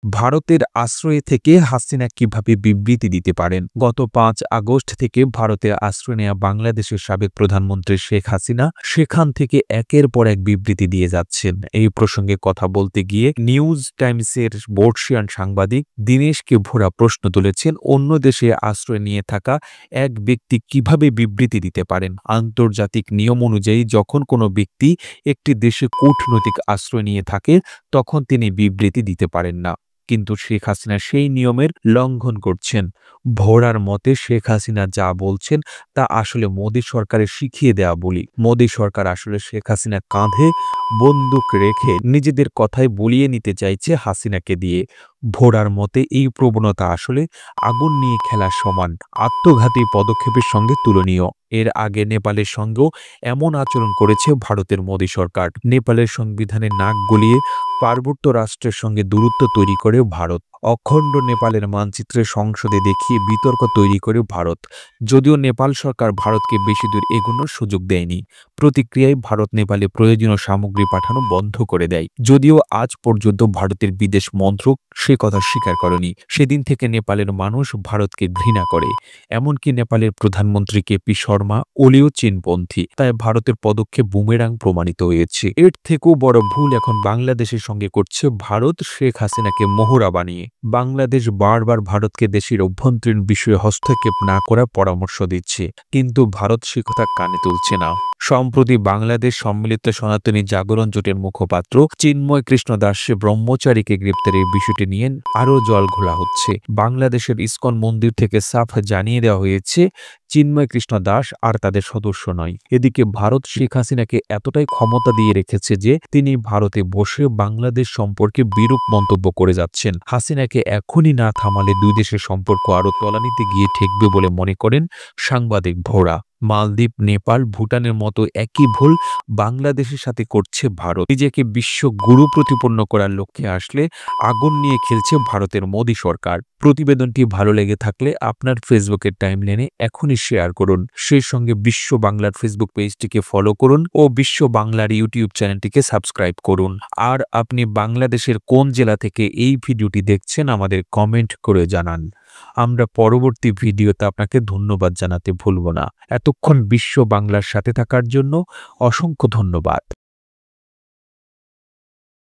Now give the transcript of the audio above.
ভারতের আশ্রয়ে থেকে হাসিনা কিভাবে বিবৃতি দিতে পারেন? গত ৫ আগস্ট থেকে ভারতে আশ্রয় নেয়া বাংলাদেশের সাবেক প্রধানমন্ত্রী শেখ হাসিনা সেখান থেকে একের পর এক বিবৃতি দিয়ে যাচ্ছেন। এই প্রসঙ্গে কথা বলতে গিয়ে নিউজ টাইমসের বর্ষিয়ান সাংবাদিক দীনেশকে ভোরা প্রশ্ন তুলেছেন, অন্য দেশে আশ্রয় নিয়ে থাকা এক ব্যক্তি কিভাবে বিবৃতি দিতে পারেন? আন্তর্জাতিক নিয়ম অনুযায়ী যখন কোনো ব্যক্তি একটি দেশে কূটনৈতিক আশ্রয় নিয়ে থাকে তখন তিনি বিবৃতি দিতে পারেন না। কিন্তু শেখ হাসিনা সেই নিয়মের লঙ্ঘন করছেন। ভোরার মতে শেখ হাসিনা যা বলছেন তা আসলে মোদী সরকারের শিখিয়ে দেওয়া বলি। মোদী সরকার আসলে শেখ হাসিনা কাঁধে বন্দুক রেখে নিজেদের কথায় বলিয়ে নিতে চাইছে হাসিনাকে দিয়ে। ভোরার মতে এই প্রবণতা আসলে আগুন নিয়ে খেলার সমান, আত্মঘাতী পদক্ষেপের সঙ্গে তুলনীয়। এর আগে নেপালের সঙ্গেও এমন আচরণ করেছে ভারতের মোদী সরকার। নেপালের সংবিধানে নাক গলিয়ে পার্বত্য রাষ্ট্রের সঙ্গে দূরত্ব তৈরি করে ভারত। অখণ্ড নেপালের মানচিত্রে সংসদে দেখিয়ে বিতর্ক তৈরি করে ভারত। যদিও নেপাল সরকার ভারতকে বেশি দূর এগোনোর সুযোগ দেয়নি। প্রতিক্রিয়ায় ভারত নেপালে প্রয়োজনীয় সামগ্রী পাঠানো বন্ধ করে দেয়। যদিও আজ পর্যন্ত ভারতের বিদেশ মন্ত্রক সে কথা স্বীকার করেনি। সেদিন থেকে নেপালের মানুষ ভারতকে ঘৃণা করে। এমনকি নেপালের প্রধানমন্ত্রী কেপি শর্মা ওলিও চীনপন্থী। তাই ভারতের পদক্ষেপ বুমেরাং প্রমাণিত হয়েছে। এর থেকেও বড় ভুল এখন বাংলাদেশের সঙ্গে করছে ভারত শেখ হাসিনাকে মোহরা বানিয়ে। বাংলাদেশ বারবার ভারতকে দেশের অভ্যন্তরীণ বিষয়ে হস্তক্ষেপ না করার পরামর্শ দিচ্ছে, কিন্তু ভারত সে কথা কানে তুলছে না। সম্প্রতি বাংলাদেশ সম্মিলিত সনাতনী জাগরণ জোটের মুখপাত্র চিন্ময় কৃষ্ণ দাস ব্রহ্মচারীকে গ্রেপ্তারের বিষয়টি নিয়ে আরও জল ঘোলা হচ্ছে। বাংলাদেশের ইসকন মন্দির থেকে সাফ জানিয়ে দেওয়া হয়েছে চিন্ময় কৃষ্ণ দাস আর তাদের সদস্য নয়। এদিকে ভারত শেখ হাসিনাকে এতটাই ক্ষমতা দিয়ে রেখেছে যে তিনি ভারতে বসে বাংলাদেশ সম্পর্কে বিরূপ মন্তব্য করে যাচ্ছেন। হাসিনাকে এখনই না থামালে দুই দেশের সম্পর্ক আরও তলানিতে গিয়ে ঠেকবে বলে মনে করেন সাংবাদিক ভোরা। মালদ্বীপ, নেপাল, ভুটানের মতো একই ভুল বাংলাদেশের সাথে করছে ভারত। নিজেকে বিশ্ব গুরু প্রতিপন্ন করার লক্ষ্যে আসলে আগুন নিয়ে খেলছে ভারতের মোদী সরকার। প্রতিবেদনটি ভালো লেগে থাকলে আপনার ফেসবুকের টাইমলাইনে এখনই শেয়ার করুন। সেই সঙ্গে বিশ্ব বাংলার ফেসবুক পেজটিকে ফলো করুন ও বিশ্ব বাংলার ইউটিউব চ্যানেলটিকে সাবস্ক্রাইব করুন। আর আপনি বাংলাদেশের কোন জেলা থেকে এই ভিডিওটি দেখছেন আমাদের কমেন্ট করে জানান। আমরা পরবর্তী ভিডিওতে আপনাকে ধন্যবাদ জানাতে ভুলব না। এতক্ষণ বিশ্ব বাংলার সাথে থাকার জন্য অসংখ্য ধন্যবাদ।